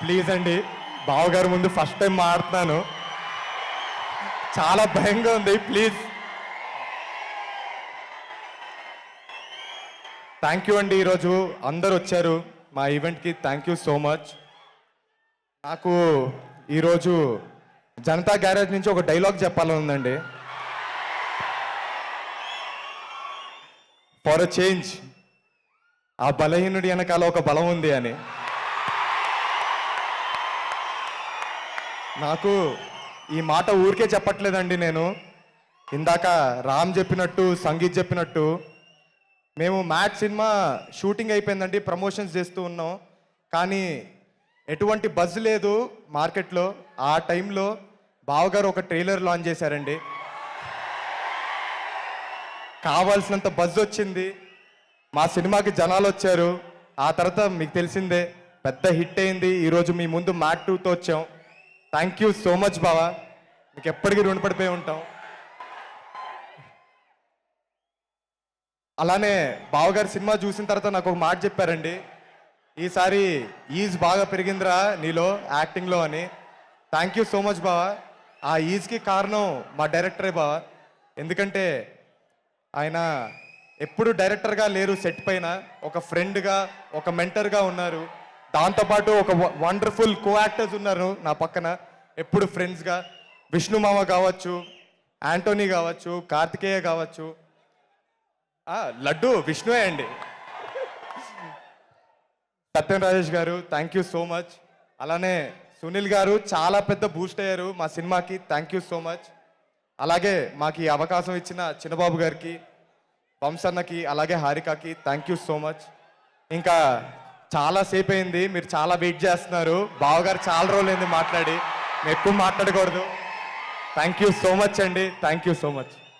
Please అండి, బావగారు ముందు ఫస్ట్ టైం మాడుతున్నాను, చాలా భయంగా ఉంది. ప్లీజ్. థ్యాంక్ యూ అండి. ఈరోజు అందరు వచ్చారు మా ఈవెంట్కి. Thank you so much. నాకు ఈరోజు జనతా గ్యారేజ్ నుంచి ఒక డైలాగ్ చెప్పాలని ఉందండి. ఫర్ అ చేంజ్, ఆ బలహీనుడి వెనకాల ఒక బలం ఉంది అని. నాకు ఈ మాట ఊరికే చెప్పట్లేదండి. నేను ఇందాక రామ్ చెప్పినట్టు, సంగీత్ చెప్పినట్టు, మేము మ్యాట్ సినిమా షూటింగ్ అయిపోయిందండి, ప్రమోషన్స్ చేస్తూ ఉన్నాం. కానీ ఎటువంటి బజ్ లేదు మార్కెట్లో. ఆ టైంలో బావగారు ఒక ట్రైలర్ లాంచ్ చేశారండి. కావాల్సినంత బజ్ వచ్చింది, మా సినిమాకి జనాలు వచ్చారు. ఆ తర్వాత మీకు తెలిసిందే, పెద్ద హిట్ అయింది. ఈరోజు మీ ముందు మ్యాట్ 2తో వచ్చాం. థ్యాంక్ యూ సో మచ్ బావా, మీకు ఎప్పటికీ రుణపడిపోయి ఉంటాం. అలానే బావగారు సినిమా చూసిన తర్వాత నాకు ఒక మాట చెప్పారండి, ఈసారి ఈజ్ బాగా పెరిగిందిరా నీలో యాక్టింగ్లో అని. థ్యాంక్ యూ సో మచ్ బావా. ఆ ఈజ్కి కారణం మా డైరెక్టరే బావా. ఎందుకంటే ఆయన ఎప్పుడు డైరెక్టర్గా లేరు, సెట్ పైన ఒక ఫ్రెండ్గా, ఒక మెంటర్గా ఉన్నారు. దాంతోపాటు ఒక వండర్ఫుల్ కో యాక్టర్స్ ఉన్నారు నా పక్కన, ఎప్పుడు ఫ్రెండ్స్గా. విష్ణు మామ కావచ్చు, యాంటోనీ కావచ్చు, కార్తికేయ కావచ్చు, లడ్డు విష్ణువే అండి. సత్యం రాజేష్ గారు, థ్యాంక్ యూ సో మచ్. అలానే సునీల్ గారు చాలా పెద్ద బూస్ట్ అయ్యారు మా సినిమాకి. Thank you so much. అలాగే మాకు ఈ అవకాశం ఇచ్చిన చిన్నబాబు గారికి, వంశన్నకి, అలాగే హారికకి థ్యాంక్ యూ సో మచ్. ఇంకా చాలా సేపు అయింది, మీరు చాలా వెయిట్ చేస్తున్నారు. బావగారు చాలా రోజులైంది మాట్లాడి, మేము ఎక్కువ మాట్లాడకూడదు. థ్యాంక్ యూ సో మచ్ అండి. Thank you so much.